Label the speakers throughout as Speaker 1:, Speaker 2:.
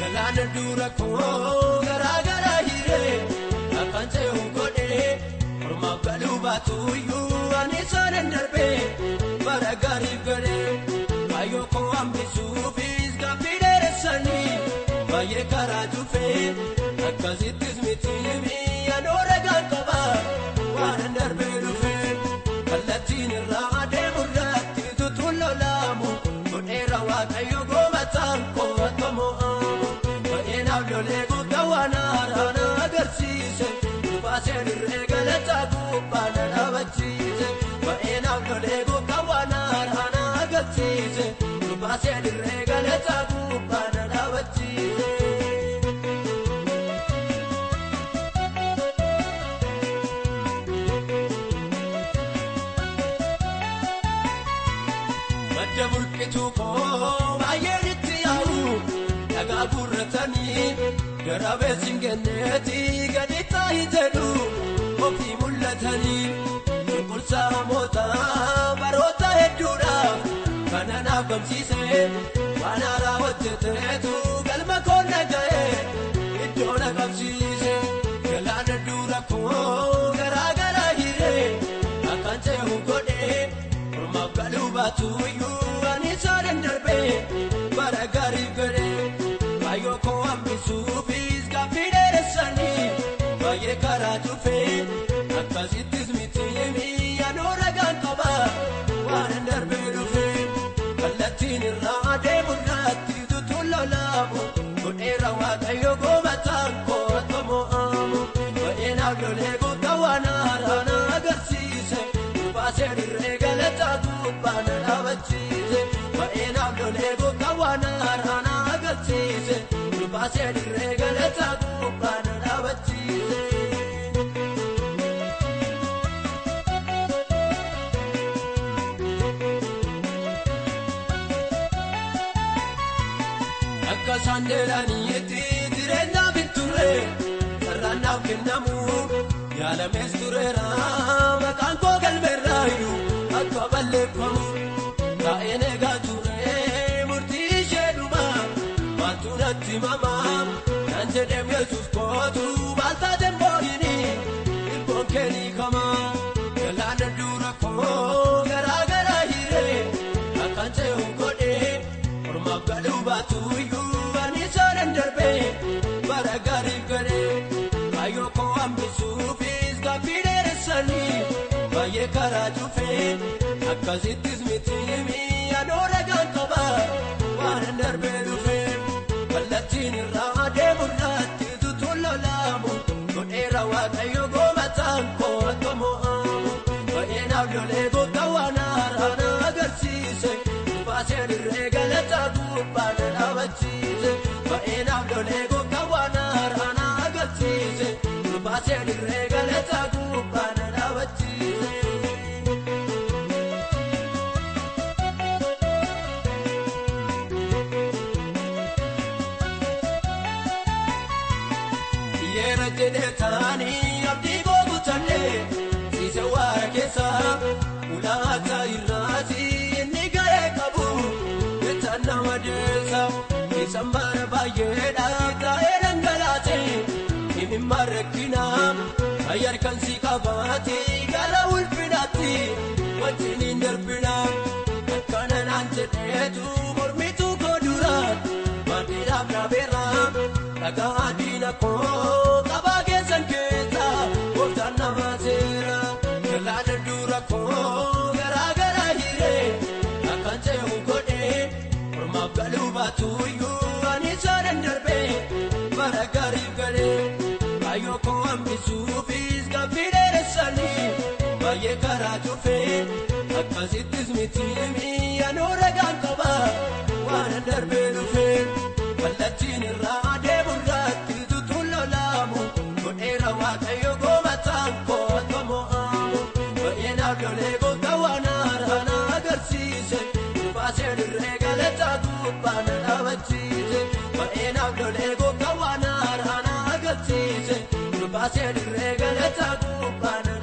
Speaker 1: Galana dura ko gara gara hire akan cehu kode orma galu batu yu ani sanen darbe bara garib gare ayo ko ambisu bis ga pidere sani baye karaju fe akazitis mitimi anora gakaba wan darbe lufe kallatin raade murati tutullo lamu kodera wa kayo go matan ko tomo Lego kawana rana agarsiise baaseen reegalata gubbana dhaabachise baay'een Lego kawana rana agarsiise baaseen reegalata gubbana dhaabachise madda bulqitu ko baay'een itti yaa'u dhagaa gurratanii Garabe singeneti gadita hidelu ofi mullatani kulsa mota barota hedura kanana gamsise wanara wajtetu galma konna gae idona gamsise galana dura ko gara gara hire akante hugode orma galubatu yu ani saden darbe baragari gare ayo ko ambisu Baye karaju fe akazitis mitimi anora gakaba wan darbe lufe kallatin raade murati tutullo lamu kodera wa kayo go matan ko tomo amu baena Lego kawana rana agarsiise baase regalata gubbana dhaabachise baena Lego kawana rana agarsiise baase regalata gubbana dhaabachise Sandelani eti direnda biture sarana kenamu yala mesturera makan ko galberayu atwaballe komu ta enega ture murti sheduma matunati mama nanje dem yesus ko tu balta dem boyini ibokeni kama galana dura ko gara gara hire akante ungode orma galu batu darbe bara garib gare ayo ko ambisu bis ga pidere sani baye karaju fe akazitis mitimi anora gakaba wan darbe lufe kallatin raade murati tutullo lamu kodera wa kayo go matan ko tomo amu baena Lego kawana rana agarsiise baaseen reegalata gubbana dhaabachise baena Lego kawana rana agarsiise baaseen reegalata gubbana dhaabachise yera jedetani abdi gogu tanne sise wara kesa ulata irati nigae kabu betana wadesa isambara bayeda ta erangalate imimarekina ayar kansi kabati gara ulfinati wajini nderbina kana nante tetu mormitu kodura bandira bravera laga adina ko kabage sanketa ortana mazera galana dura ko gara gara hire akante ungode orma galubatu yu ani saden darbe bara garib gare ayo ko ambisu bis ga pidere sani baye karaju fe akazitis mitimi anora gakaba wan darbe lufe kallatin raade murati tutullo lamu kodera wa kayo go matan ko tomo amu baena Lego kawana rana agarsiise baaseen reegalata gubbana dhaabachise baena Lego kawana rana agarsiise baaseen reegalata gubbana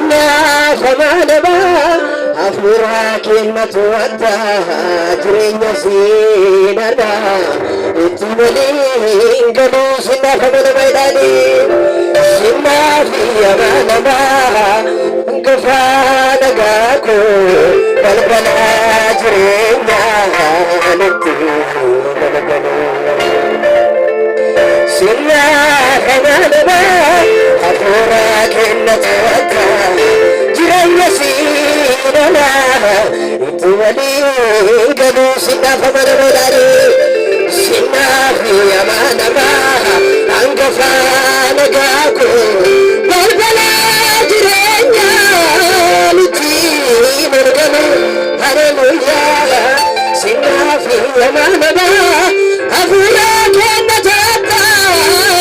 Speaker 2: Sinna kamanaba afura kilmatu atta jirenya sinada itumali ingalo sinna kamanaba idadi sinna kamanaba ngafana gako balbala jirenya nutti balbala sinna kamanaba afura kilmatu atta jirenya sinada itumali ingalo sinna kamanaba idadi sinna kamanaba angafana gako balbala jirenya nutti balbala hallelujah sinna kamanaba afura kilmatu atta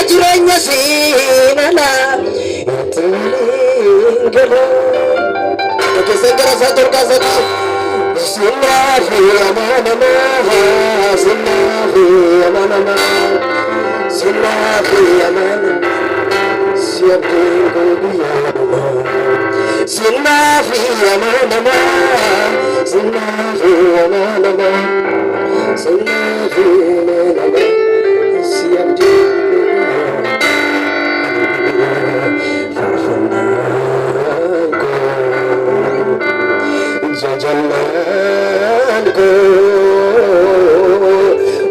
Speaker 2: jirenya sinada itumali Kesengara satu kasati Sinafi amanama Sinafi amanama Sinafi amanama Siap dikudiyanama Sinafi amanama Sinafi amanama Sinafi amanama Siap dikudiyanama Jajalanku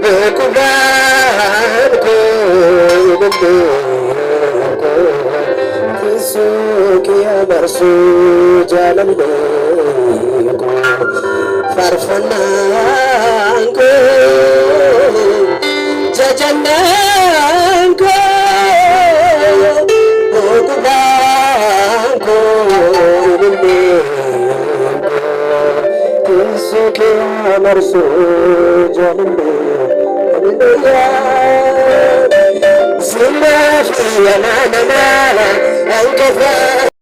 Speaker 2: Bekubanku Bentukku Kesukia barsu jalan deku Farfananku Jajalanku Bekubanku Suki amarsu jalinde hallelujah Sinna fi amanama angkafa